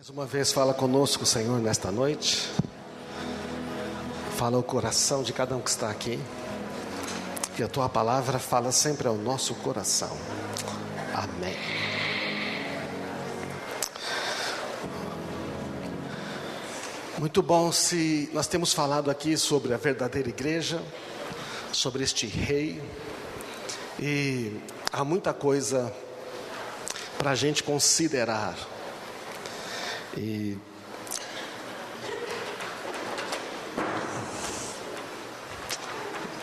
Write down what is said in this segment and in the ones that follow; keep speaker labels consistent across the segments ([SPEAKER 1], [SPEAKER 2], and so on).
[SPEAKER 1] Mais uma vez fala conosco, Senhor, nesta noite. Fala ao coração de cada um que está aqui. Que a Tua palavra fala sempre ao nosso coração. Amém. Muito bom. Se nós temos falado aqui sobre a verdadeira igreja, sobre este rei, e há muita coisa para a gente considerar. E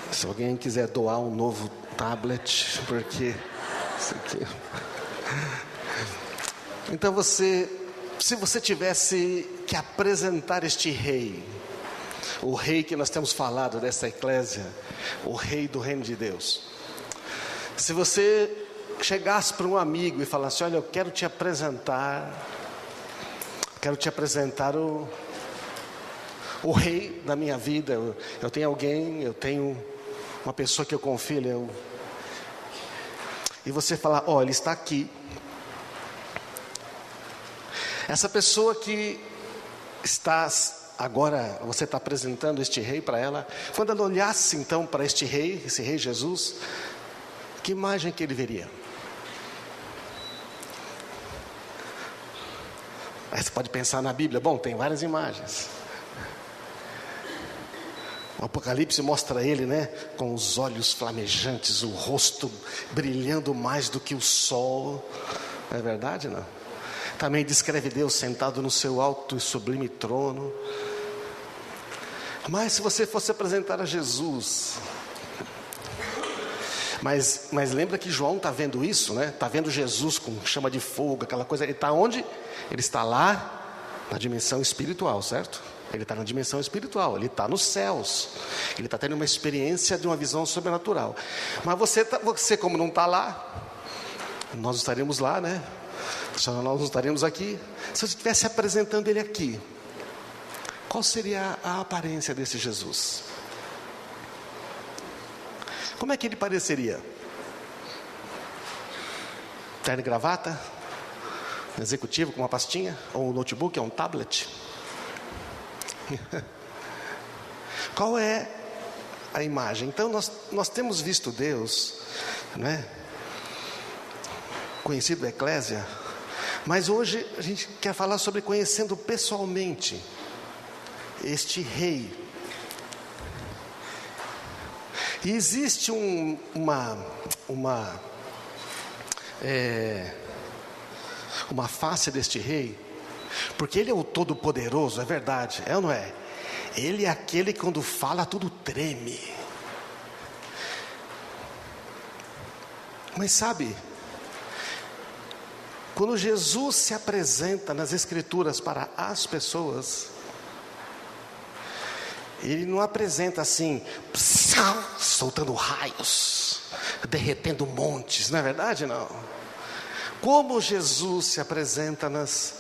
[SPEAKER 1] se alguém quiser doar um novo tablet, porque isso aqui. Então se você tivesse que apresentar este rei, o rei que nós temos falado dessa eclésia, o rei do reino de Deus, se você chegasse para um amigo e falasse: olha, eu quero te apresentar o rei da minha vida, eu tenho uma pessoa que eu confio, e você falar: ó, ele está aqui. Essa pessoa que está agora, você está apresentando este rei para ela, quando ela olhasse então para este rei, esse rei Jesus, que imagem que ele veria? Aí você pode pensar na Bíblia. Bom, tem várias imagens. O Apocalipse mostra ele, né, com os olhos flamejantes, o rosto brilhando mais do que o sol. Não é verdade, não? Também descreve Deus sentado no seu alto e sublime trono. Mas se você fosse apresentar a Jesus, mas lembra que João está vendo isso, né? Está vendo Jesus com chama de fogo, aquela coisa. Ele está onde? Ele está lá na dimensão espiritual, certo? Ele está na dimensão espiritual, ele está nos céus, ele está tendo uma experiência de uma visão sobrenatural. Mas você como não está lá, nós estaremos lá, né? Só nós não estaremos aqui. Se você estivesse apresentando ele aqui, qual seria a aparência desse Jesus? Como é que ele pareceria? Terno e gravata? Executivo com uma pastinha? Ou um notebook, ou um tablet? Qual é a imagem? Então nós temos visto Deus, né? Conhecido a eclésia, mas hoje a gente quer falar sobre conhecendo pessoalmente este rei. E existe uma face deste rei, porque ele é o todo-poderoso, é verdade, é ou não é? Ele é aquele que quando fala tudo treme. Mas sabe, quando Jesus se apresenta nas Escrituras para as pessoas, ele não apresenta assim, soltando raios, derretendo montes, não é verdade? Não. Como Jesus se apresenta nas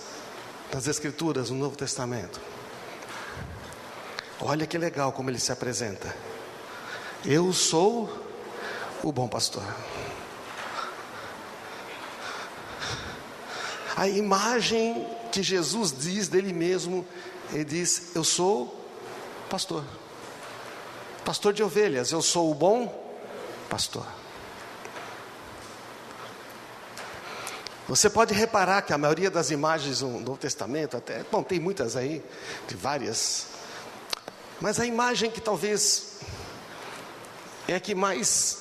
[SPEAKER 1] Escrituras, no Novo Testamento? Olha que legal como ele se apresenta. Eu sou o bom pastor. A imagem que Jesus diz dele mesmo, ele diz: eu sou pastor, pastor de ovelhas, eu sou o bom pastor. Você pode reparar que a maioria das imagens do Novo Testamento, tem muitas aí, de várias, mas a imagem que talvez é a que mais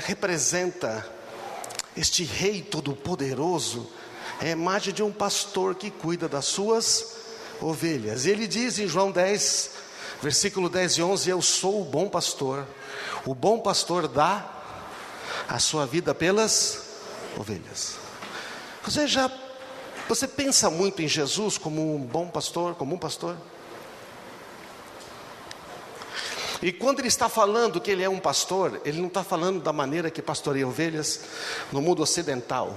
[SPEAKER 1] representa este rei todo-poderoso, é a imagem de um pastor que cuida das suas ovelhas. E ele diz em João 10, versículo 10 e 11, eu sou o bom pastor dá a sua vida pelas ovelhas. Você pensa muito em Jesus como um bom pastor, como um pastor? E quando ele está falando que ele é um pastor, ele não está falando da maneira que pastoreia ovelhas no mundo ocidental.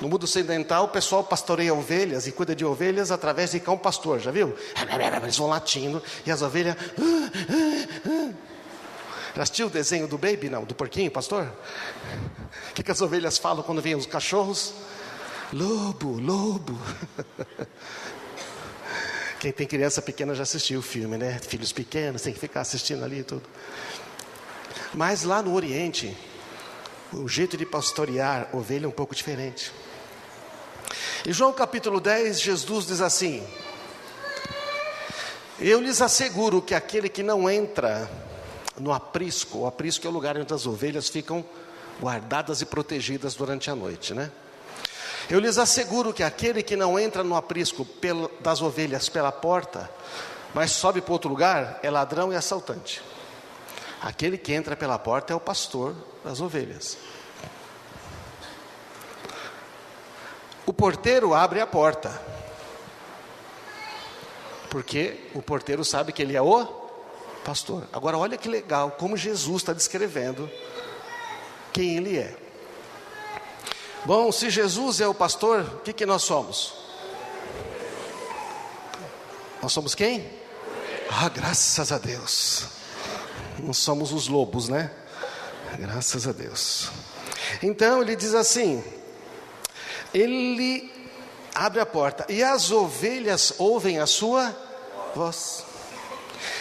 [SPEAKER 1] No mundo ocidental, o pessoal pastoreia ovelhas e cuida de ovelhas através de cão pastor, já viu? Eles vão latindo e as ovelhas... Já assistiu o desenho do Baby, não? Do porquinho, pastor? O que as ovelhas falam quando vêm os cachorros? Lobo, lobo. Quem tem criança pequena já assistiu o filme, né? Filhos pequenos, tem que ficar assistindo ali e tudo. Mas lá no Oriente, o jeito de pastorear ovelha é um pouco diferente. Em João capítulo 10, Jesus diz assim: eu lhes asseguro que aquele que não entra no aprisco, o aprisco é o lugar onde as ovelhas ficam guardadas e protegidas durante a noite, né? Eu lhes asseguro que aquele que não entra no aprisco das ovelhas pela porta, mas sobe para outro lugar, é ladrão e assaltante. Aquele que entra pela porta é o pastor das ovelhas. O porteiro abre a porta, porque o porteiro sabe que ele é o pastor. Agora olha que legal, como Jesus está descrevendo quem ele é. Bom, se Jesus é o pastor, o que nós somos? Nós somos quem? Ah, graças a Deus. Não somos os lobos, né? Graças a Deus. Então ele diz assim: ele abre a porta e as ovelhas ouvem a sua voz.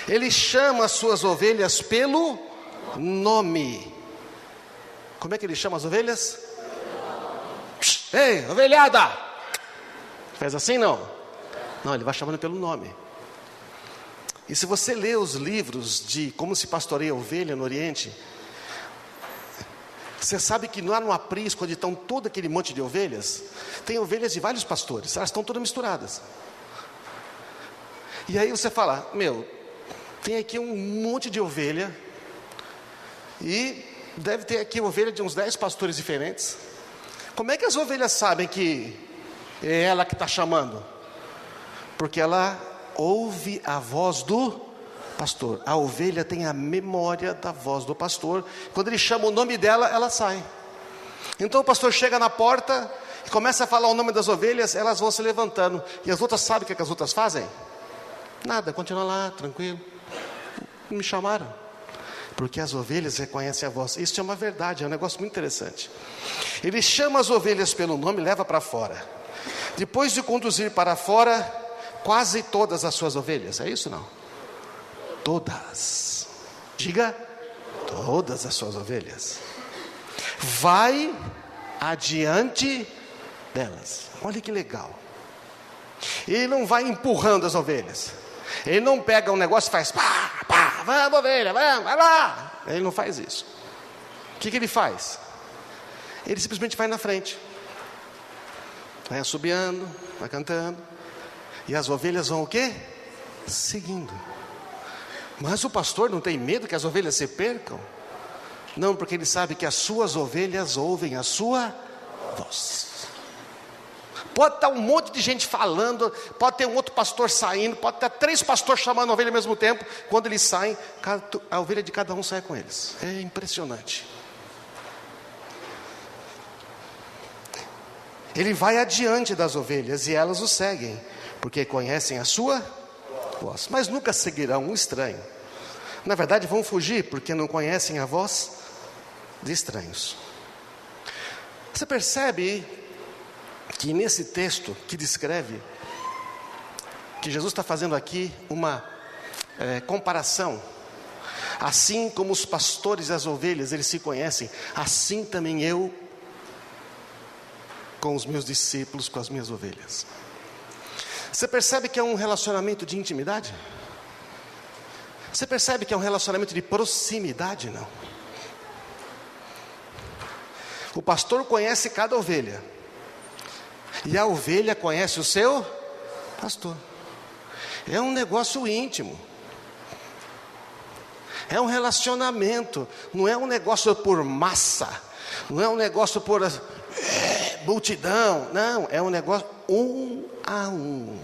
[SPEAKER 1] Ele chama as suas ovelhas pelo nome. Como é que ele chama as ovelhas? Ei, ovelhada! Faz assim não? Não, ele vai chamando pelo nome. E se você lê os livros de como se pastoreia a ovelha no Oriente, você sabe que lá no aprisco, onde estão todo aquele monte de ovelhas, tem ovelhas de vários pastores, elas estão todas misturadas. E aí você fala: meu, tem aqui um monte de ovelha, e deve ter aqui ovelha de uns 10 pastores diferentes. Como é que as ovelhas sabem que é ela que está chamando? Porque ela ouve a voz do pastor. A ovelha tem a memória da voz do pastor. Quando ele chama o nome dela, ela sai. Então o pastor chega na porta e começa a falar o nome das ovelhas, elas vão se levantando. E as outras sabem o que as outras fazem? Nada, continua lá, tranquilo. Não me chamaram. Porque as ovelhas reconhecem a voz. Isso é uma verdade, é um negócio muito interessante. Ele chama as ovelhas pelo nome e leva para fora. Depois de conduzir para fora quase todas as suas ovelhas. É isso não? Todas. Diga, todas as suas ovelhas. Vai adiante delas. Olha que legal. Ele não vai empurrando as ovelhas. Ele não pega um negócio e faz pá, pá, vamos ovelha, vamos, vai lá. Ele não faz isso. O que ele faz? Ele simplesmente vai na frente. Vai assobiando, vai cantando. E as ovelhas vão o quê? Seguindo. Mas o pastor não tem medo que as ovelhas se percam? Não, porque ele sabe que as suas ovelhas ouvem a sua voz. Pode estar um monte de gente falando, pode ter um outro pastor saindo, pode ter 3 pastores chamando a ovelha ao mesmo tempo. Quando eles saem, a ovelha de cada um sai com eles. É impressionante. Ele vai adiante das ovelhas e elas o seguem, porque conhecem a sua voz. Mas nunca seguirão um estranho. Na verdade vão fugir, porque não conhecem a voz de estranhos. Você percebe que nesse texto que descreve, que Jesus está fazendo aqui uma comparação. Assim como os pastores e as ovelhas, eles se conhecem, assim também eu com os meus discípulos, com as minhas ovelhas. Você percebe que é um relacionamento de intimidade? Você percebe que é um relacionamento de proximidade? Não. O pastor conhece cada ovelha, e a ovelha conhece o seu pastor. É um negócio íntimo. É um relacionamento. Não é um negócio por massa. Não é um negócio por multidão. Não, é um negócio um a um.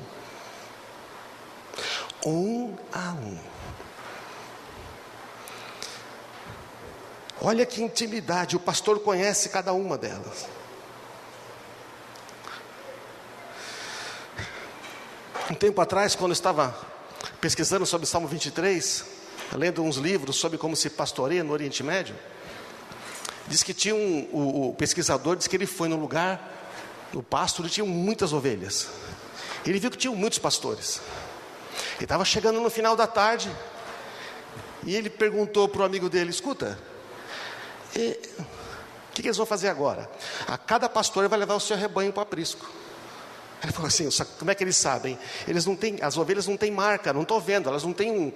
[SPEAKER 1] Um a um. Olha que intimidade. O pastor conhece cada uma delas. Um tempo atrás, quando eu estava pesquisando sobre o Salmo 23, lendo uns livros sobre como se pastoreia no Oriente Médio, diz que tinha o pesquisador disse que ele foi no lugar, no pasto, onde tinham muitas ovelhas. Ele viu que tinham muitos pastores. E estava chegando no final da tarde. E ele perguntou para o amigo dele: escuta, o que eles vão fazer agora? A cada pastor vai levar o seu rebanho para o aprisco. Ele falou assim: como é que eles sabem? Eles não têm, as ovelhas não têm marca, não estou vendo, elas não têm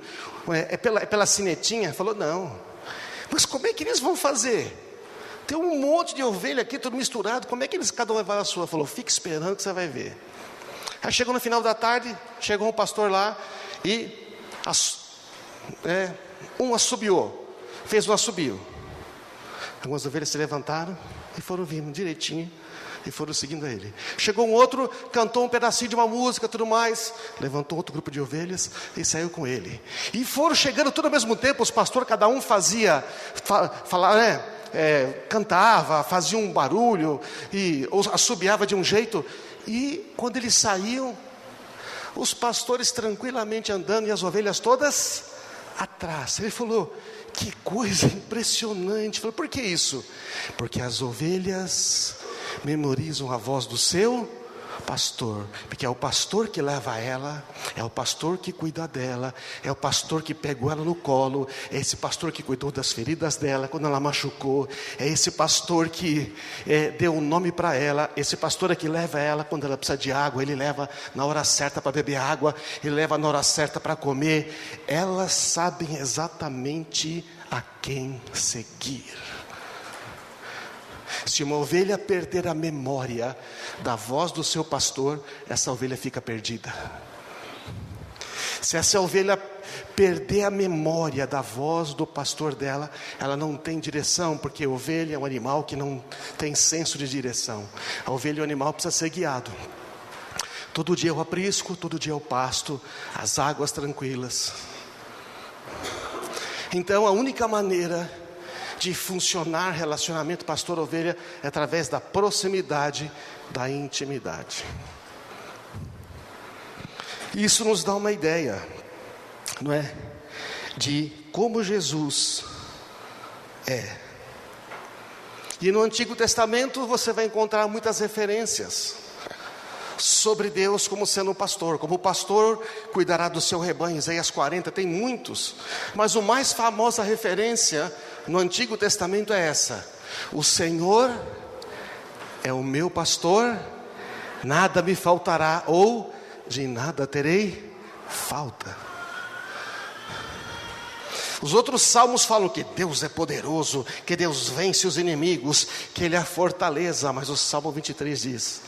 [SPEAKER 1] é pela sinetinha. Ele falou: não. Mas como é que eles vão fazer? Tem um monte de ovelha aqui, tudo misturado, como é que eles cada um vai levar a sua? Ele falou: fique esperando que você vai ver. Aí chegou no final da tarde, chegou um pastor lá e um assobiou, fez um assobio. Algumas ovelhas se levantaram e foram vindo direitinho e foram seguindo a ele. Chegou um outro, cantou um pedacinho de uma música, tudo mais, levantou outro grupo de ovelhas e saiu com ele. E foram chegando tudo ao mesmo tempo. Os pastores, cada um fazia, cantava, fazia um barulho ou assobiava de um jeito. E quando eles saíam, os pastores tranquilamente andando e as ovelhas todas atrás. Ele falou: que coisa impressionante. Falou: por que isso? Porque as ovelhas memorizam a voz do seu pastor, porque é o pastor que leva ela, é o pastor que cuida dela, é o pastor que pegou ela no colo, é esse pastor que cuidou das feridas dela quando ela machucou, é esse pastor que deu um nome para ela, esse pastor é que leva ela quando ela precisa de água, ele leva na hora certa para beber água, ele leva na hora certa para comer. Elas sabem exatamente a quem seguir. Se uma ovelha perder a memória da voz do seu pastor, essa ovelha fica perdida. Se essa ovelha perder a memória da voz do pastor dela, ela não tem direção, porque a ovelha é um animal que não tem senso de direção. A ovelha é um animal que precisa ser guiado. Todo dia é o aprisco, todo dia é o pasto, as águas tranquilas. Então a única maneira de funcionar relacionamento pastor-ovelha é através da proximidade, da intimidade. Isso nos dá uma ideia, não é? De como Jesus é. E no Antigo Testamento você vai encontrar muitas referências sobre Deus como sendo um pastor. Como o pastor cuidará do seu rebanho, Isaías 40, tem muitos. Mas o mais famosa referência no Antigo Testamento é essa: o Senhor é o meu pastor, nada me faltará, ou de nada terei falta. Os outros salmos falam que Deus é poderoso, que Deus vence os inimigos, que Ele é a fortaleza. Mas o Salmo 23 diz: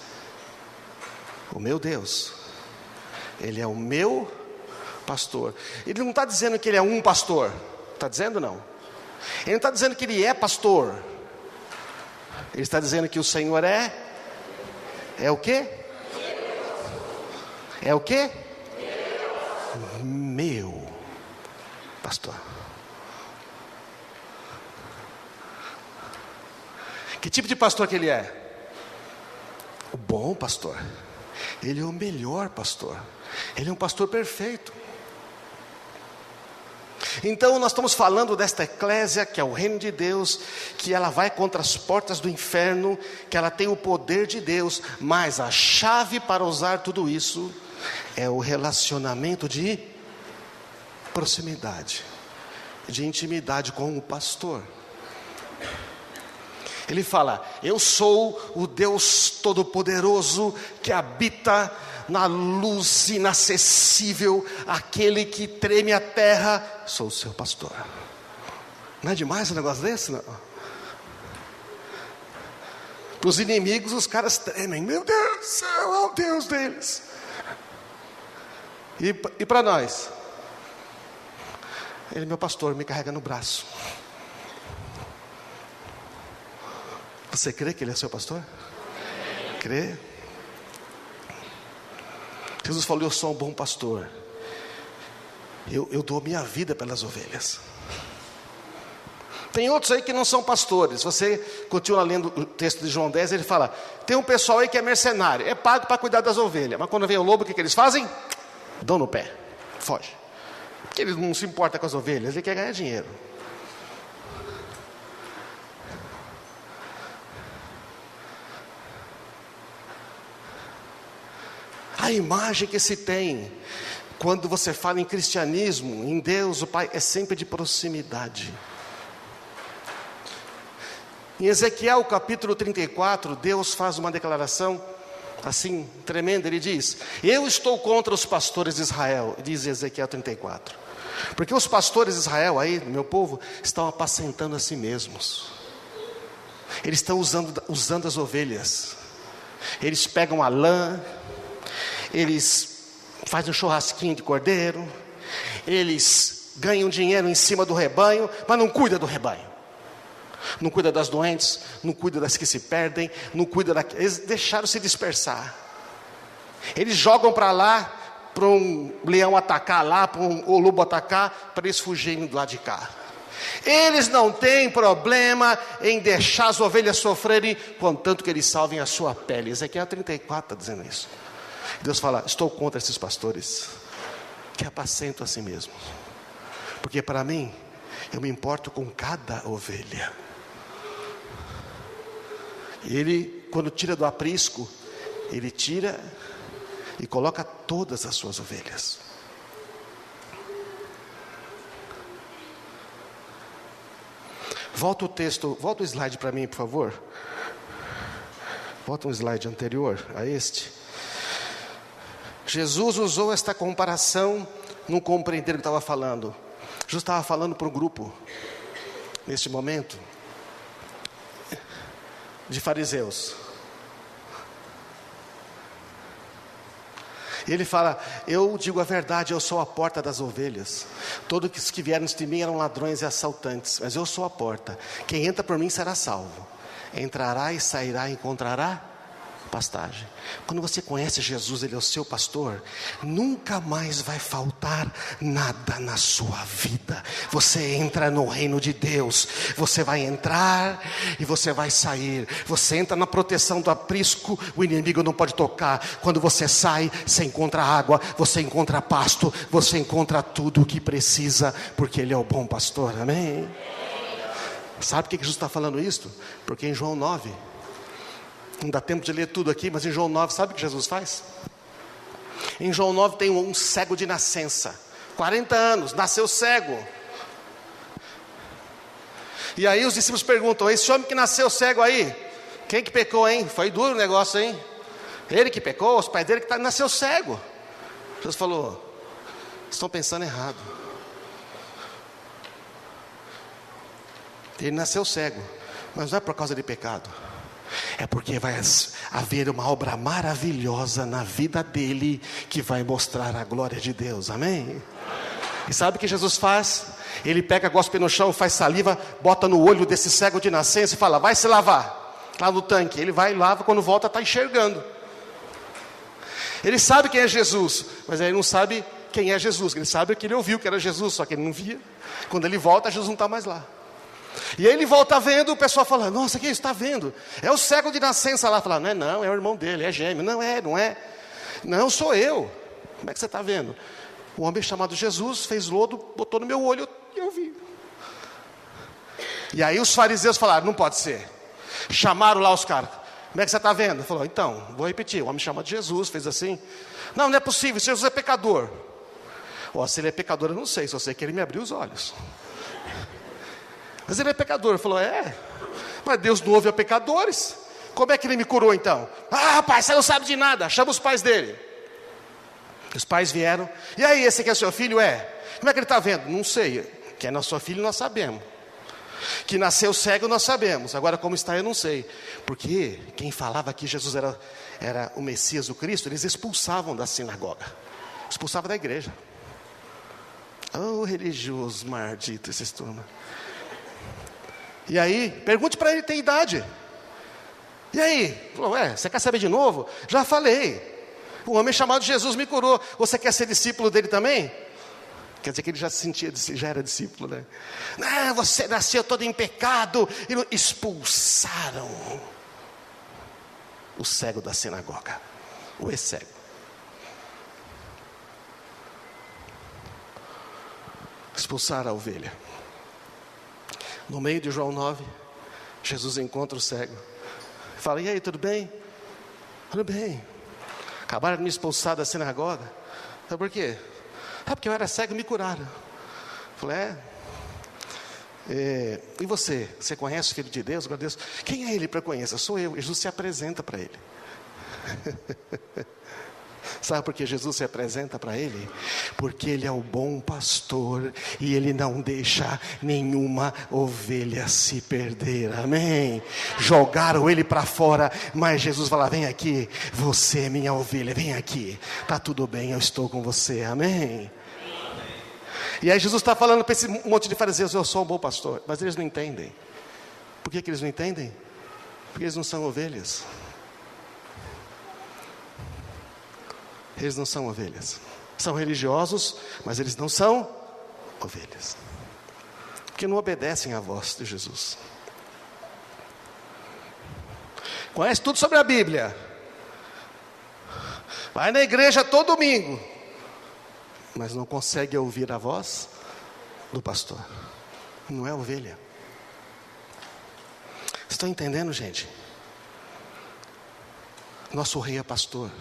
[SPEAKER 1] o meu Deus, Ele é o meu pastor. Ele não está dizendo que Ele é um pastor, está dizendo não. Ele não está dizendo que Ele é pastor. Ele está dizendo que o Senhor é o quê? É o quê? Meu pastor. Que tipo de pastor que Ele é? O bom pastor. Ele é o melhor pastor. Ele é um pastor perfeito. Então nós estamos falando desta eclésia, que é o reino de Deus, que ela vai contra as portas do inferno, que ela tem o poder de Deus, mas a chave para usar tudo isso é o relacionamento de proximidade, de intimidade com o pastor. Ele fala: eu sou o Deus Todo-Poderoso que habita na luz inacessível, aquele que treme a terra, sou o seu pastor. Não é demais um negócio desse, não? Para os inimigos, os caras tremem. Meu Deus do céu, é o Deus deles. E para nós? Ele é meu pastor, me carrega no braço. Você crê que Ele é seu pastor? Crê? Jesus falou: eu sou um bom pastor. Eu dou minha vida pelas ovelhas. Tem outros aí que não são pastores. Você continua lendo o texto de João 10, ele fala: tem um pessoal aí que é mercenário, é pago para cuidar das ovelhas, mas quando vem o lobo, o que eles fazem? Dão no pé, foge. Porque ele não se importa com as ovelhas, ele quer ganhar dinheiro. A imagem que se tem Quando você fala em cristianismo, em Deus, o Pai, é sempre de proximidade. Em Ezequiel capítulo 34, Deus faz uma declaração assim, tremenda. Ele diz: eu estou contra os pastores de Israel, diz Ezequiel 34. Porque os pastores de Israel, aí, meu povo, estão apacentando a si mesmos. Eles estão usando as ovelhas. Eles pegam a lã, eles fazem um churrasquinho de cordeiro, eles ganham dinheiro em cima do rebanho, mas não cuida do rebanho. Não cuida das doentes, não cuida das que se perdem, não cuida eles deixaram se dispersar. Eles jogam para lá, para um leão atacar lá, para um lobo atacar, para eles fugirem do lado de cá. Eles não têm problema em deixar as ovelhas sofrerem, contanto que eles salvem a sua pele. Ezequiel 34 está dizendo isso. Deus fala: estou contra esses pastores que apacentam a si mesmos. Porque para mim, eu me importo com cada ovelha. Ele, quando tira do aprisco, ele tira e coloca todas as suas ovelhas. Volta o texto, volta o slide para mim, por favor. Volta um slide anterior a este. Jesus usou esta comparação, não compreenderam o que estava falando. Jesus estava falando para um grupo, neste momento, de fariseus. Ele fala: eu digo a verdade, eu sou a porta das ovelhas. Todos que vieram de mim eram ladrões e assaltantes, mas eu sou a porta. Quem entra por mim será salvo. Entrará e sairá e encontrará pastagem. Quando você conhece Jesus, Ele é o seu pastor, nunca mais vai faltar nada na sua vida. Você entra no reino de Deus, você vai entrar e você vai sair. Você entra na proteção do aprisco, o inimigo não pode tocar. Quando você sai, você encontra água, você encontra pasto, você encontra tudo o que precisa, porque Ele é o bom pastor, amém? Sabe por que Jesus está falando isso? Porque em João 9, não dá tempo de ler tudo aqui, mas em João 9, sabe o que Jesus faz? Em João 9 tem um cego de nascença, 40 anos, nasceu cego. E aí os discípulos perguntam: esse homem que nasceu cego aí, quem que pecou, hein? Foi duro o negócio, hein? Ele que pecou, os pais dele que nasceu cego. Jesus falou: estão pensando errado. Ele nasceu cego, mas não é por causa de pecado. É porque vai haver uma obra maravilhosa na vida dele, que vai mostrar a glória de Deus, amém? E sabe o que Jesus faz? Ele pega, gospe no chão, faz saliva, bota no olho desse cego de nascença e fala: vai se lavar, lá no tanque. Ele vai e lava, quando volta está enxergando. Ele sabe quem é Jesus, mas ele não sabe quem é Jesus. Ele sabe que ele ouviu que era Jesus, só que ele não via. Quando ele volta, Jesus não está mais lá. E aí ele volta vendo, o pessoal fala: nossa, quem está vendo? É o cego de nascença lá. Fala: não, é o irmão dele, é gêmeo. Não é. Não, sou eu. Como é que você está vendo? O homem chamado Jesus fez lodo, botou no meu olho e eu vi. E aí os fariseus falaram: não pode ser. Chamaram lá os caras: como é que você está vendo? Falou: então, vou repetir, o homem chamado Jesus fez assim. Não é possível, Jesus é pecador. Se ele é pecador eu não sei, só sei que ele me abriu os olhos. Mas ele é pecador. Ele falou: mas Deus não ouve a pecadores. Como é que ele me curou então? Rapaz, você não sabe de nada. Chama os pais dele. Os pais vieram: e aí, esse aqui é seu filho? Como é que ele está vendo? Não sei. Que é nosso filho nós sabemos. Que nasceu cego nós sabemos. Agora como está eu não sei. Porque quem falava que Jesus era o Messias, o Cristo, eles expulsavam da sinagoga. Expulsavam da igreja. Religioso maldito esses turmas. E aí, pergunte para ele, tem idade. E aí? Falou: você quer saber de novo? Já falei. O homem chamado Jesus me curou. Você quer ser discípulo dele também? Quer dizer que ele já era discípulo, né? Não, você nasceu todo em pecado. E expulsaram o cego da sinagoga. O ex-cego. Expulsaram a ovelha. No meio de João 9, Jesus encontra o cego. Fala: e aí, tudo bem? Tudo bem. Acabaram de me expulsar da sinagoga. Sabe por quê? Porque eu era cego e me curaram. Eu falei, e você? Você conhece o Filho de Deus? Glória a Deus. Quem é ele para conhecer? Sou eu. Jesus se apresenta para ele. Sabe por que Jesus se apresenta para ele? Porque ele é o bom pastor e ele não deixa nenhuma ovelha se perder. Amém? Jogaram ele para fora, mas Jesus fala, vem aqui, você é minha ovelha, vem aqui, está tudo bem, eu estou com você. Amém? E aí Jesus está falando para esse monte de fariseus, eu sou um bom pastor, mas eles não entendem. Por que eles não entendem? Porque eles não são ovelhas. Eles não são ovelhas. São religiosos, mas eles não são ovelhas. Porque não obedecem à voz de Jesus. Conhece tudo sobre a Bíblia. Vai na igreja todo domingo. Mas não consegue ouvir a voz do pastor. Não é ovelha. Estão entendendo, gente? Nosso rei é pastor.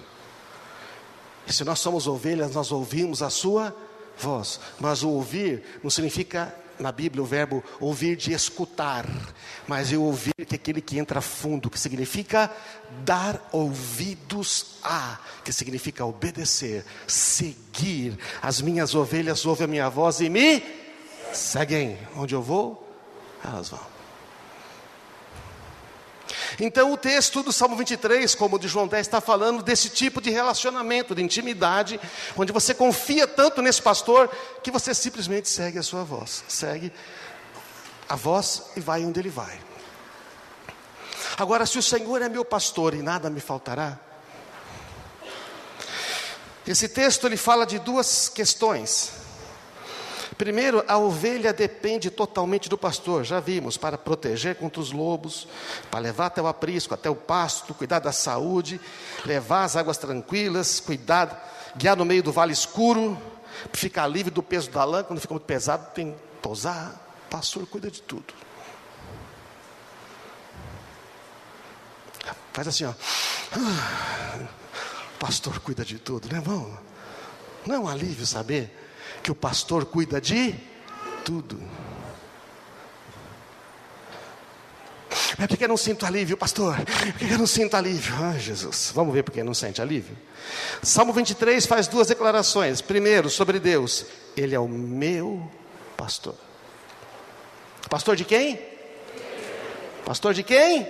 [SPEAKER 1] E se nós somos ovelhas, nós ouvimos a sua voz. Mas o ouvir não significa, na Bíblia, o verbo ouvir de escutar. Mas o ouvir que é aquele que entra fundo, que significa dar ouvidos a, que significa obedecer, seguir. As minhas ovelhas ouvem a minha voz e me seguem. Onde eu vou, elas vão. Então o texto do Salmo 23, como o de João 10, está falando desse tipo de relacionamento, de intimidade, onde você confia tanto nesse pastor, que você simplesmente segue a sua voz. Segue a voz e vai onde ele vai. Agora, se o Senhor é meu pastor e nada me faltará, esse texto ele fala de duas questões. Primeiro, a ovelha depende totalmente do pastor, já vimos, para proteger contra os lobos, para levar até o aprisco, até o pasto, cuidar da saúde, levar as águas tranquilas, guiar no meio do vale escuro, ficar livre do peso da lã. Quando fica muito pesado, tem que pousar. O pastor cuida de tudo. Faz assim, ó. O pastor cuida de tudo, né, irmão? Não é um alívio saber que o pastor cuida de tudo? Mas por que eu não sinto alívio, pastor? Por que eu não sinto alívio? Ah, Jesus, vamos ver por que não sente alívio. Salmo 23 faz duas declarações. Primeiro, sobre Deus: Ele é o meu pastor. Pastor de quem? Pastor de quem?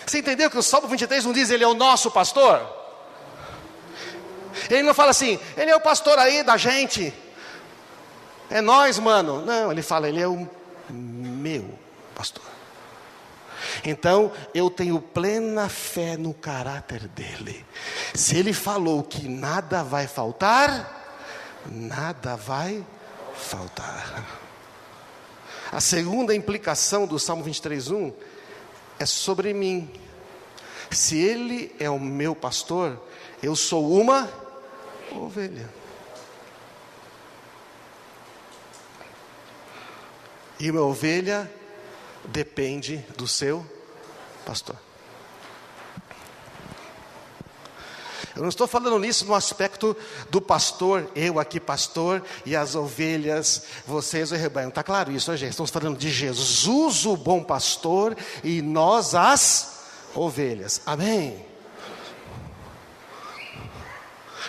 [SPEAKER 1] Você entendeu que o Salmo 23 não diz Ele é o nosso pastor? Ele não fala assim, Ele é o pastor aí da gente, é nós, mano. Não, ele fala, Ele é o meu pastor. Então, eu tenho plena fé no caráter dele. Se ele falou que nada vai faltar, nada vai faltar. A segunda implicação do Salmo 23:1 é sobre mim. Se ele é o meu pastor, eu sou uma ovelha. E uma ovelha depende do seu pastor. Eu não estou falando nisso no aspecto do pastor, eu aqui pastor, e as ovelhas, vocês o rebanho. Está claro isso, né, gente? Estamos falando de Jesus, o bom pastor, e nós as ovelhas. Amém?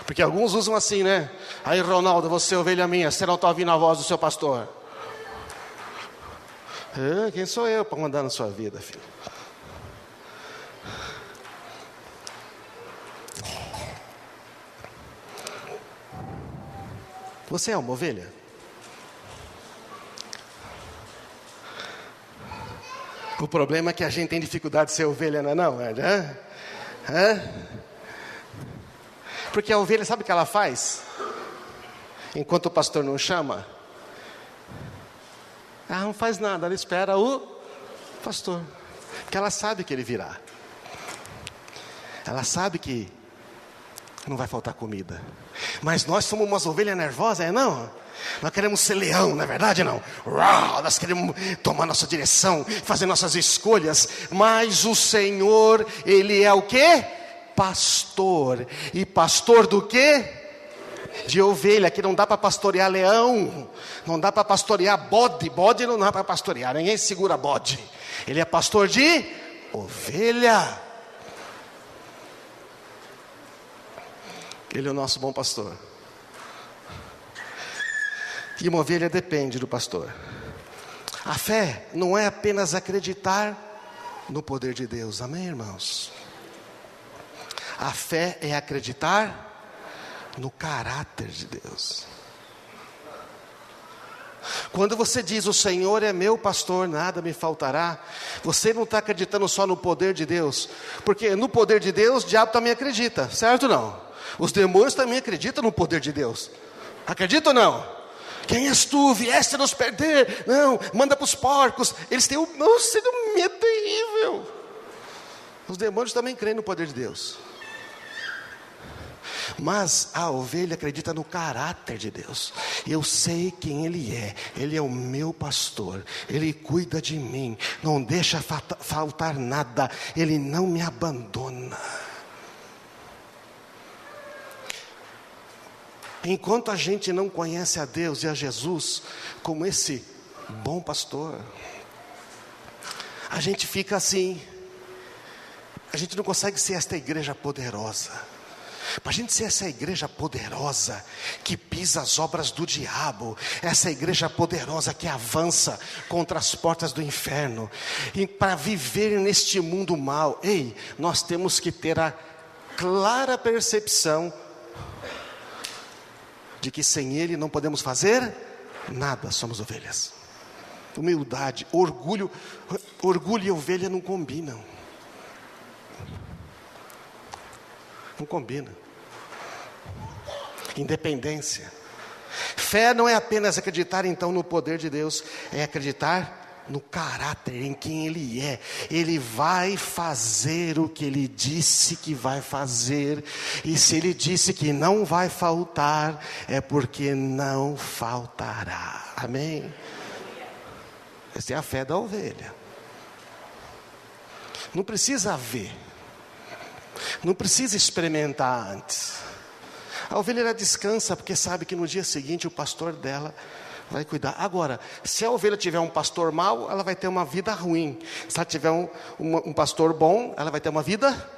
[SPEAKER 1] Porque alguns usam assim, né? Aí, Ronaldo, você é ovelha minha, você não está ouvindo a voz do seu pastor. Quem sou eu para mandar na sua vida, filho? Você é uma ovelha? O problema é que a gente tem dificuldade de ser ovelha, não é não? Porque a ovelha, sabe o que ela faz? Enquanto o pastor não chama, ela não faz nada, ela espera o pastor. Porque ela sabe que ele virá. Ela sabe que não vai faltar comida. Mas nós somos umas ovelhas nervosas, não? Nós queremos ser leão, não é verdade, não? Nós queremos tomar nossa direção, fazer nossas escolhas. Mas o Senhor, Ele é o quê? pastor. E pastor do quê? De ovelha, que não dá para pastorear leão, não dá para pastorear bode, bode não dá para pastorear, ninguém segura bode. Ele é pastor de ovelha. Ele é o nosso bom pastor. E uma ovelha depende do pastor. A fé não é apenas acreditar no poder de Deus, amém, irmãos? A fé é acreditar no caráter de Deus. Quando você diz, o Senhor é meu pastor, nada me faltará, você não está acreditando só no poder de Deus, porque no poder de Deus, o diabo também acredita, certo ou não? Os demônios também acreditam no poder de Deus, acredita ou não? Quem és tu, vieste nos perder? Não, manda para os porcos, eles têm um medo terrível. Os demônios também creem no poder de Deus. Mas a ovelha acredita no caráter de Deus. Eu sei quem Ele é. Ele é o meu pastor. Ele cuida de mim. Não deixa faltar nada. Ele não me abandona. Enquanto a gente não conhece a Deus e a Jesus como esse bom pastor, a gente fica assim. A gente não consegue ser esta igreja poderosa. Para a gente ser essa igreja poderosa, que pisa as obras do diabo, essa igreja poderosa que avança contra as portas do inferno, e para viver neste mundo mal, nós temos que ter a clara percepção de que sem Ele não podemos fazer nada, somos ovelhas. Humildade, orgulho e ovelha não combinam. Não combina. Independência. Fé não é apenas acreditar então no poder de Deus, é acreditar no caráter, em quem Ele é. Ele vai fazer o que Ele disse que vai fazer, e se Ele disse que não vai faltar, é porque não faltará. Amém? Essa é a fé da ovelha. Não precisa ver, não precisa experimentar antes. A ovelha ela descansa porque sabe que no dia seguinte o pastor dela vai cuidar. Agora, se a ovelha tiver um pastor mau, ela vai ter uma vida ruim. Se ela tiver um pastor bom, ela vai ter uma vida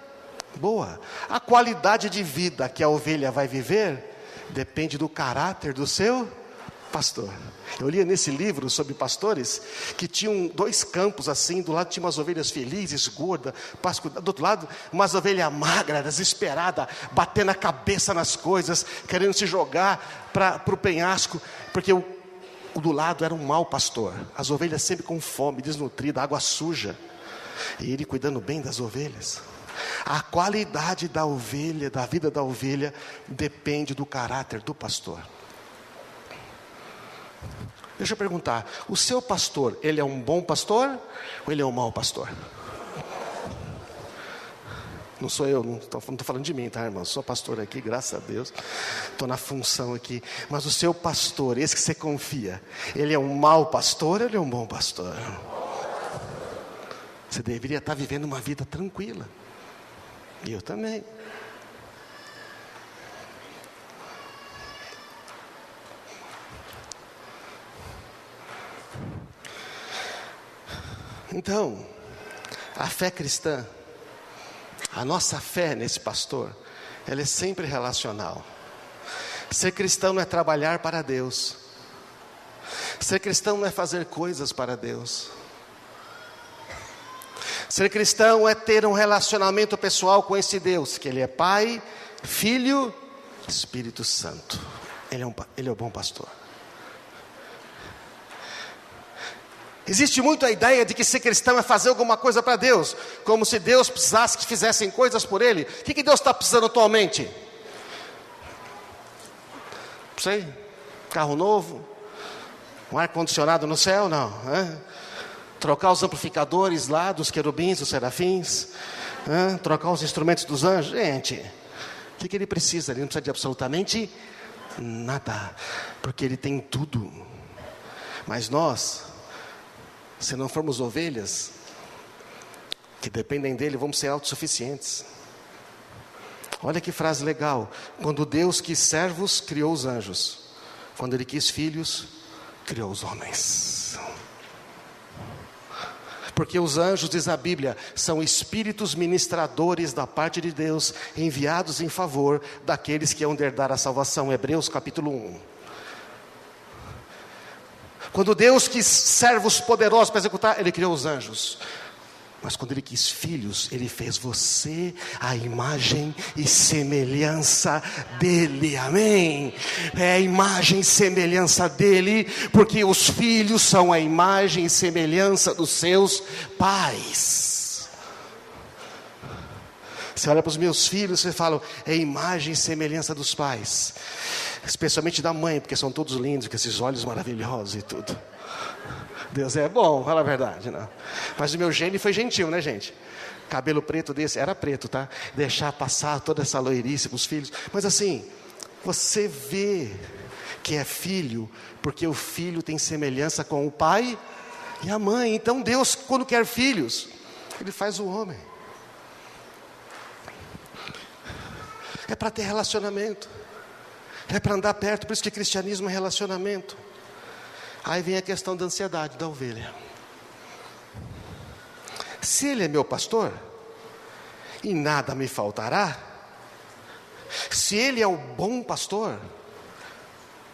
[SPEAKER 1] boa. A qualidade de vida que a ovelha vai viver depende do caráter do seu pastor. Eu lia nesse livro sobre pastores que tinham dois campos assim, do lado tinha umas ovelhas felizes, gordas, do outro lado umas ovelhas magras, desesperadas, batendo a cabeça nas coisas, querendo se jogar para o penhasco, porque o do lado era um mau pastor, as ovelhas sempre com fome, desnutridas, água suja, e ele cuidando bem das ovelhas. A qualidade da ovelha, da vida da ovelha, depende do caráter do pastor. Deixa eu perguntar, o seu pastor, ele é um bom pastor ou ele é um mau pastor? Não sou eu, não estou falando de mim, tá, irmão? Sou pastor aqui, graças a Deus, estou na função aqui. Mas o seu pastor, esse que você confia, ele é um mau pastor ou ele é um bom pastor? Você deveria estar vivendo uma vida tranquila. E eu também. Então, a fé cristã, a nossa fé nesse pastor, ela é sempre relacional. Ser cristão não é trabalhar para Deus. Ser cristão não é fazer coisas para Deus. Ser cristão é ter um relacionamento pessoal com esse Deus, que Ele é Pai, Filho, Espírito Santo. Ele é o bom pastor. Existe muito a ideia de que ser cristão é fazer alguma coisa para Deus, como se Deus precisasse que fizessem coisas por Ele. O que Deus está precisando atualmente? Não sei, carro novo, um ar-condicionado no céu, não. Trocar os amplificadores lá dos querubins, dos serafins, trocar os instrumentos dos anjos. Gente, o que Ele precisa? Ele não precisa de absolutamente nada, porque Ele tem tudo. Mas nós, se não formos ovelhas que dependem dele, vamos ser autossuficientes. Olha que frase legal. Quando Deus quis servos, criou os anjos. Quando Ele quis filhos, criou os homens. Porque os anjos, diz a Bíblia, são espíritos ministradores da parte de Deus, enviados em favor daqueles que hão de herdar a salvação. Hebreus capítulo 1. Quando Deus quis servos poderosos para executar, Ele criou os anjos. Mas quando Ele quis filhos, Ele fez você a imagem e semelhança dEle, amém? É a imagem e semelhança dEle, porque os filhos são a imagem e semelhança dos seus pais. Você olha para os meus filhos, você fala, é a imagem e semelhança dos pais. Especialmente da mãe, porque são todos lindos, com esses olhos maravilhosos e tudo. Deus é bom, fala a verdade, não. Mas o meu gênio foi gentil, né, gente? Cabelo preto desse, era preto, tá? Deixar passar toda essa loirice para os filhos. Mas assim, você vê que é filho, porque o filho tem semelhança com o pai e a mãe. Então Deus, quando quer filhos, Ele faz o homem. É para ter relacionamento. É para andar perto, por isso que cristianismo é relacionamento. Aí vem a questão da ansiedade da ovelha. Se Ele é meu pastor, e nada me faltará, se Ele é o bom pastor,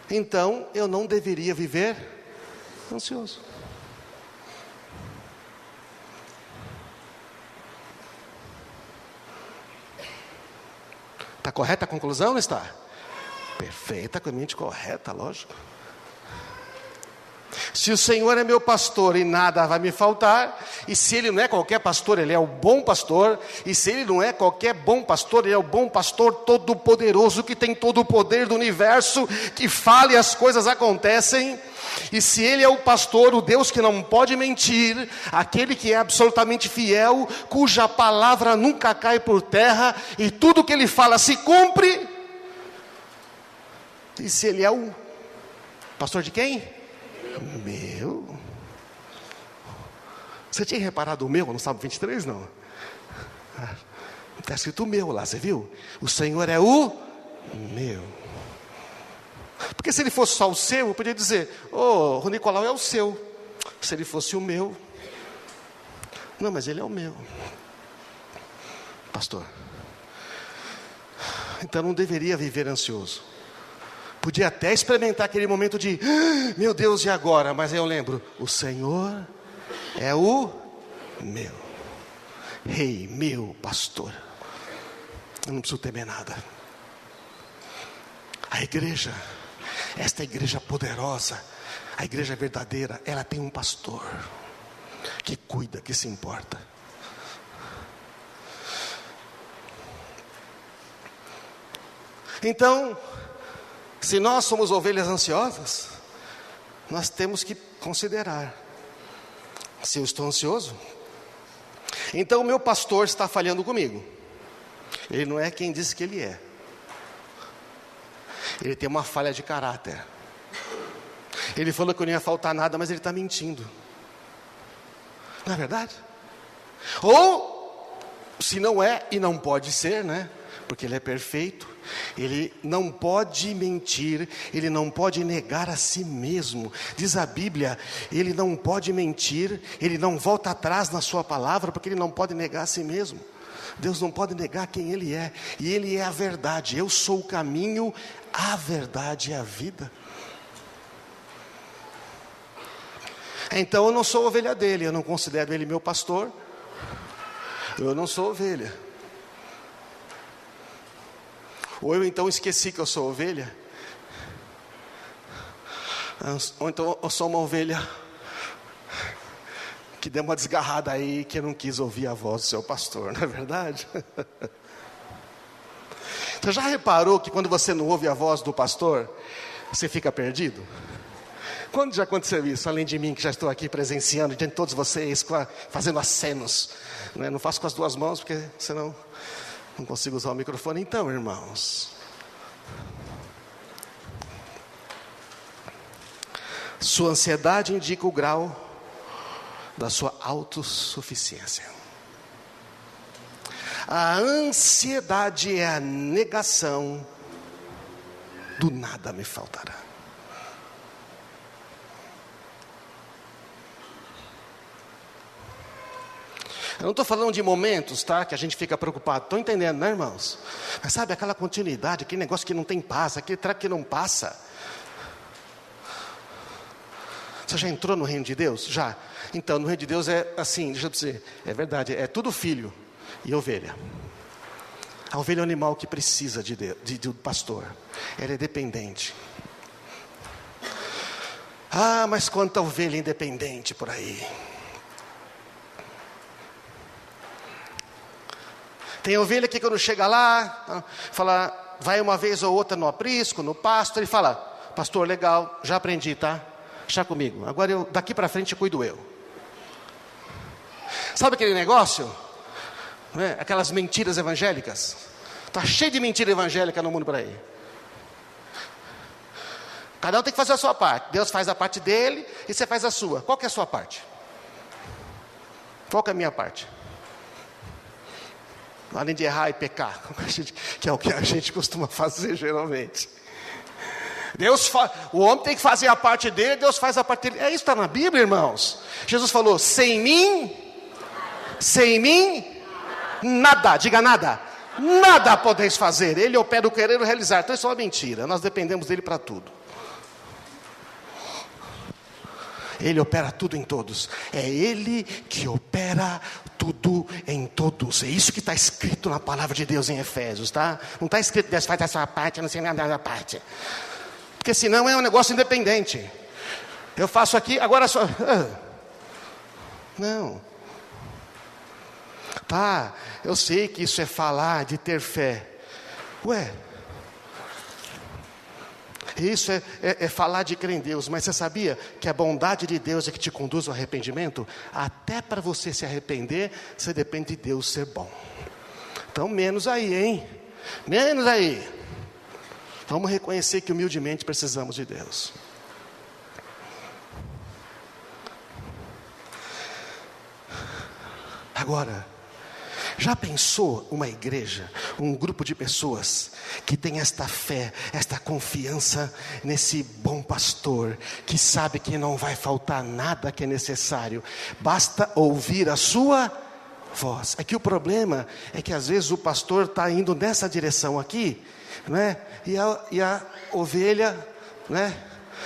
[SPEAKER 1] então eu não deveria viver ansioso. Está correta a conclusão, não está? Perfeitamente correta, lógico. Se o Senhor é meu pastor e nada vai me faltar, e se Ele não é qualquer pastor, Ele é o bom pastor, e se Ele não é qualquer bom pastor, Ele é o bom pastor todo-poderoso, que tem todo o poder do universo, que fala e as coisas acontecem, e se Ele é o pastor, o Deus que não pode mentir, aquele que é absolutamente fiel, cuja palavra nunca cai por terra, e tudo que Ele fala se cumpre, e se Ele é o pastor de quem? Meu. Você tinha reparado o meu no Salmo 23, não? Está escrito o meu lá, você viu? O Senhor é o meu. Porque se Ele fosse só o seu, eu podia dizer, o Nicolau é o seu. Se Ele fosse o meu. Não, mas Ele é o meu. Pastor. Então não deveria viver ansioso. Podia até experimentar aquele momento de, meu Deus, e agora? Mas aí eu lembro, o Senhor é o meu rei, meu pastor. Eu não preciso temer nada. A igreja, esta igreja poderosa, a igreja verdadeira, ela tem um pastor que cuida, que se importa. Então, se nós somos ovelhas ansiosas, nós temos que considerar, se eu estou ansioso, então o meu pastor está falhando comigo. Ele não é quem disse que ele é. Ele tem uma falha de caráter. Ele falou que não ia faltar nada, mas ele está mentindo. Não é verdade? Ou, se não é, e não pode ser, né? Porque Ele é perfeito, Ele não pode mentir, Ele não pode negar a si mesmo. Diz a Bíblia, Ele não pode mentir, Ele não volta atrás na sua palavra, porque Ele não pode negar a si mesmo. Deus não pode negar quem Ele é, e Ele é a verdade. Eu sou o caminho, a verdade e a vida. Então eu não sou ovelha dele, eu não considero Ele meu pastor, eu não sou ovelha. Ou eu então esqueci que eu sou ovelha, ou então eu sou uma ovelha que deu uma desgarrada aí, que não quis ouvir a voz do seu pastor, não é verdade? Você já reparou que quando você não ouve a voz do pastor, você fica perdido? Quando já aconteceu isso? Além de mim, que já estou aqui presenciando, diante de todos vocês, fazendo acenos, né? Não faço com as duas mãos, porque senão não consigo usar o microfone. Então, irmãos, sua ansiedade indica o grau da sua autossuficiência. A ansiedade é a negação do nada me faltará. Eu não estou falando de momentos, tá? Que a gente fica preocupado. Estão entendendo, né, irmãos? Mas sabe, aquela continuidade, aquele negócio que não tem paz, aquele treco que não passa. Você já entrou no reino de Deus? Já. Então, no reino de Deus é assim, deixa eu dizer, é verdade, é tudo filho e ovelha. A ovelha é um animal que precisa de do pastor. Ela é dependente. Ah, mas quanta ovelha independente por aí. Tem ovelha que quando chega lá, fala, vai uma vez ou outra no aprisco, no pasto, ele fala, pastor, legal, já aprendi, tá? Deixa comigo, agora daqui para frente cuido eu. Sabe aquele negócio? Né? Aquelas mentiras evangélicas. Está cheio de mentira evangélica no mundo por aí. Cada um tem que fazer a sua parte. Deus faz a parte dele e você faz a sua. Qual que é a sua parte? Qual que é a minha parte? Além de errar e pecar, que é o que a gente costuma fazer geralmente. O homem tem que fazer a parte dele, Deus faz a parte dele. É isso que está na Bíblia, irmãos. Jesus falou, sem mim, nada, diga nada. Nada podeis fazer. Ele opera o querer e o realizar. Então isso é uma mentira. Nós dependemos dele para tudo. Ele opera tudo em todos. É Ele que opera tudo em todos. É isso que está escrito na palavra de Deus em Efésios, tá? Não está escrito Deus faz a sua parte, não sei nada da parte. Porque senão é um negócio independente. Eu faço aqui, agora só. Não. Tá, eu sei que isso é falar de ter fé. Ué. Isso é falar de crer em Deus. Mas você sabia que a bondade de Deus é que te conduz ao arrependimento? Até para você se arrepender, você depende de Deus ser bom. Então menos aí, hein? Menos aí. Vamos reconhecer que humildemente precisamos de Deus. Agora, já pensou uma igreja, um grupo de pessoas que tem esta fé, esta confiança nesse bom pastor, que sabe que não vai faltar nada que é necessário, basta ouvir a sua voz. É que o problema é que às vezes o pastor está indo nessa direção aqui, né? E a ovelha, né?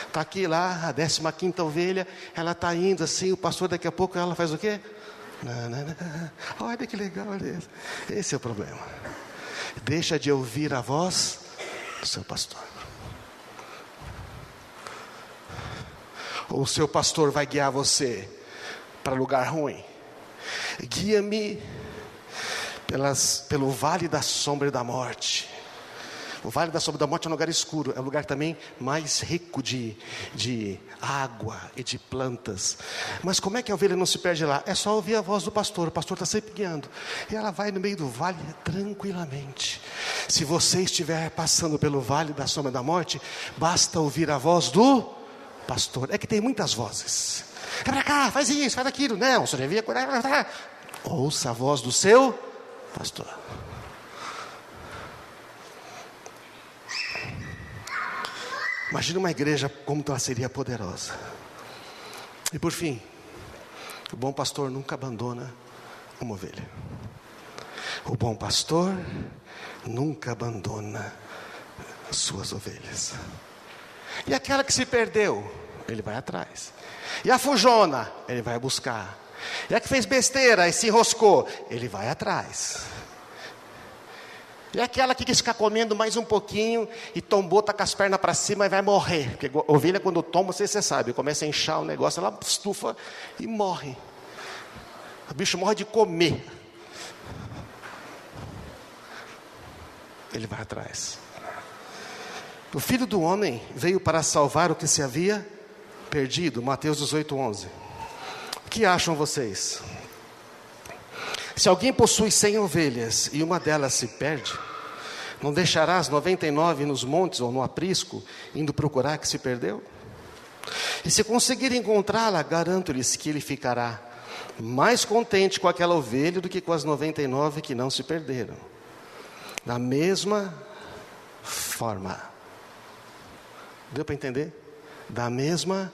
[SPEAKER 1] Está aqui lá, a 15ª ovelha, ela está indo assim, o pastor daqui a pouco ela faz o quê? Não. Olha que legal, olha. Esse é o problema. Deixa de ouvir a voz do seu pastor. Ou o seu pastor vai guiar você para lugar ruim. Guia-me pelo vale da sombra e da morte. O vale da sombra da morte é um lugar escuro, é um lugar também mais rico de água e de plantas. Mas como é que a ovelha não se perde lá? É só ouvir a voz do pastor, o pastor está sempre guiando. E ela vai no meio do vale tranquilamente. Se você estiver passando pelo vale da sombra da morte, basta ouvir a voz do pastor. É que tem muitas vozes. É para cá, faz isso, faz aquilo. Não, você devia cuidar. Ouça a voz do seu pastor. Imagina uma igreja como ela seria poderosa. E por fim, o bom pastor nunca abandona uma ovelha. O bom pastor nunca abandona as suas ovelhas. E aquela que se perdeu, ele vai atrás. E a fujona, ele vai buscar. E a que fez besteira e se enroscou, ele vai atrás. E aquela que quis ficar comendo mais um pouquinho e tombou, está com as pernas para cima e vai morrer. Porque ovelha quando toma, você sabe, começa a inchar o negócio, ela estufa e morre. O bicho morre de comer. Ele vai atrás. O Filho do Homem veio para salvar o que se havia perdido. Mateus 18:11. O que acham vocês? Se alguém possui 100 ovelhas e uma delas se perde, não deixará as 99 nos montes ou no aprisco, indo procurar a que se perdeu? E se conseguir encontrá-la, garanto-lhes que ele ficará mais contente com aquela ovelha do que com as 99 que não se perderam. Da mesma forma. Deu para entender? Da mesma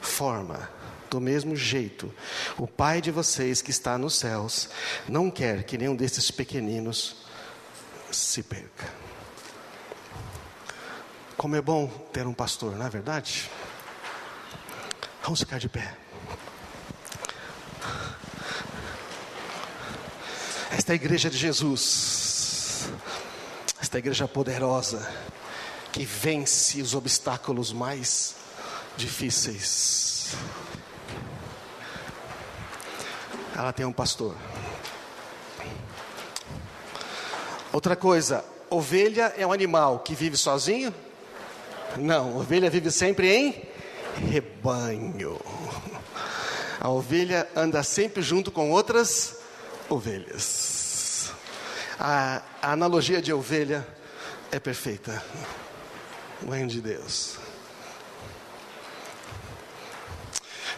[SPEAKER 1] forma, do mesmo jeito, o Pai de vocês que está nos céus não quer que nenhum desses pequeninos se perca. Como é bom ter um pastor, não é verdade? Vamos ficar de pé. Esta é a igreja de Jesus, esta igreja poderosa, que vence os obstáculos mais difíceis. Ela tem um pastor. Outra coisa, ovelha é um animal que vive sozinho? Não, ovelha vive sempre em rebanho. A ovelha anda sempre junto com outras ovelhas. A analogia de ovelha é perfeita. O reino de Deus.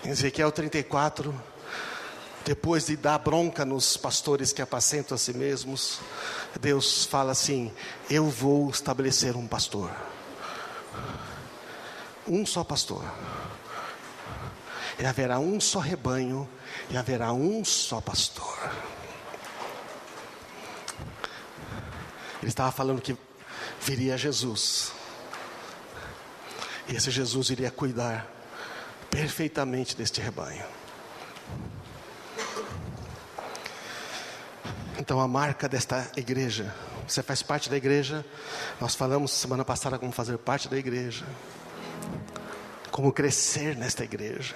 [SPEAKER 1] Em Ezequiel 34, depois de dar bronca nos pastores que apacentam a si mesmos, Deus fala assim: eu vou estabelecer um pastor. Um só pastor. E haverá um só rebanho, e haverá um só pastor. Ele estava falando que viria Jesus. E esse Jesus iria cuidar perfeitamente deste rebanho. Então a marca desta igreja, você faz parte da igreja. Nós falamos semana passada como fazer parte da igreja, como crescer nesta igreja.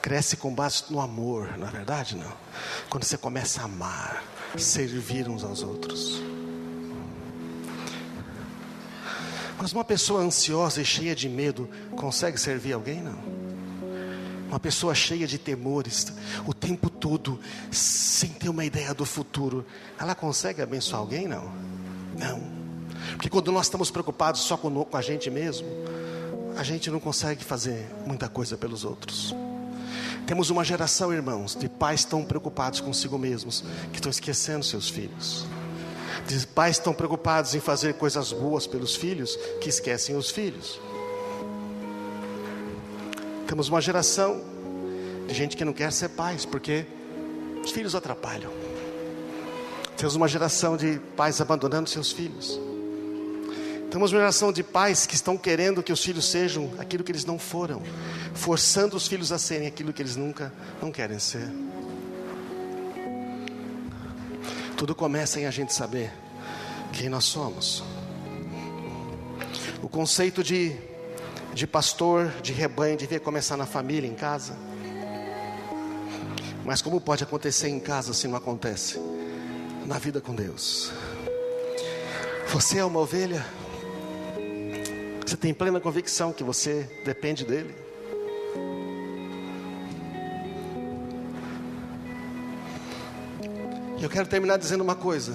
[SPEAKER 1] Cresce com base no amor, não é verdade? Não. Quando você começa a amar, servir uns aos outros. Mas uma pessoa ansiosa e cheia de medo consegue servir alguém? Não. Uma pessoa cheia de temores o tempo todo, sem ter uma ideia do futuro, ela consegue abençoar alguém? Não. Não. Porque quando nós estamos preocupados só com a gente mesmo, a gente não consegue fazer muita coisa pelos outros. Temos uma geração, irmãos, de pais tão preocupados consigo mesmos, que estão esquecendo seus filhos. De pais tão preocupados em fazer coisas boas pelos filhos, que esquecem os filhos. Temos uma geração de gente que não quer ser pais, porque os filhos atrapalham. Temos uma geração de pais abandonando seus filhos. Temos uma geração de pais que estão querendo que os filhos sejam aquilo que eles não foram, forçando os filhos a serem aquilo que eles nunca não querem ser. Tudo começa em a gente saber quem nós somos. O conceito de pastor, de rebanho, devia começar na família, em casa. Mas como pode acontecer em casa se não acontece na vida com Deus? Você é uma ovelha? Você tem plena convicção que você depende dele? E eu quero terminar dizendo uma coisa.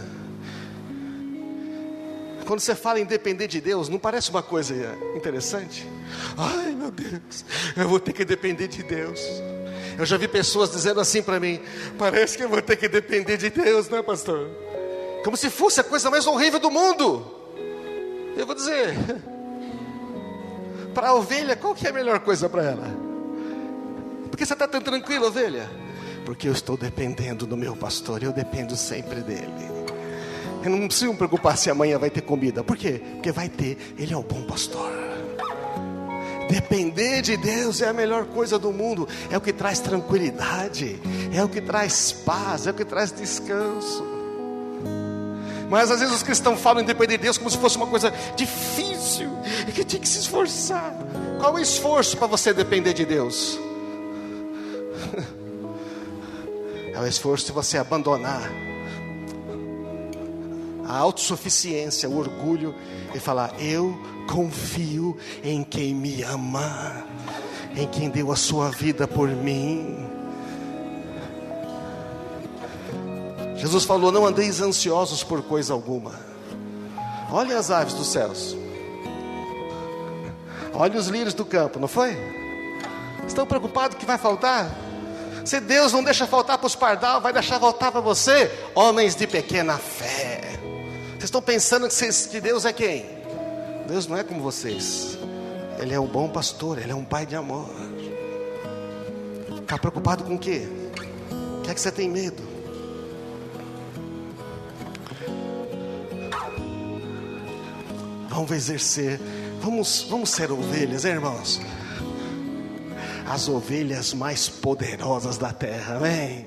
[SPEAKER 1] Quando você fala em depender de Deus, não parece uma coisa interessante? Ai meu Deus, eu vou ter que depender de Deus. Eu já vi pessoas dizendo assim para mim: parece que eu vou ter que depender de Deus, né, pastor? Como se fosse a coisa mais horrível do mundo. Eu vou dizer, para a ovelha, qual que é a melhor coisa para ela? Por que você está tão tranquila, ovelha? Porque eu estou dependendo do meu pastor, eu dependo sempre dele. Eu não preciso me preocupar se amanhã vai ter comida. Por quê? Porque vai ter, ele é o bom pastor. Depender de Deus é a melhor coisa do mundo. É o que traz tranquilidade, é o que traz paz, é o que traz descanso. Mas às vezes os cristãos falam em depender de Deus como se fosse uma coisa difícil, e que tinha que se esforçar. Qual o esforço para você depender de Deus? É o esforço de você abandonar a autossuficiência, o orgulho, e falar: eu confio em quem me ama, em quem deu a sua vida por mim. Jesus falou: não andeis ansiosos por coisa alguma. Olhem as aves dos céus, olhem os lírios do campo, não foi? Estão preocupados que vai faltar? Se Deus não deixa faltar para os pardal, vai deixar faltar para você? Homens de pequena fé. Vocês estão pensando que Deus é quem? Deus não é como vocês. Ele é um bom pastor, Ele é um pai de amor. Ficar preocupado com o quê? O que é que você tem medo? Vamos exercer, vamos ser ovelhas, hein, irmãos? As ovelhas mais poderosas da terra, amém?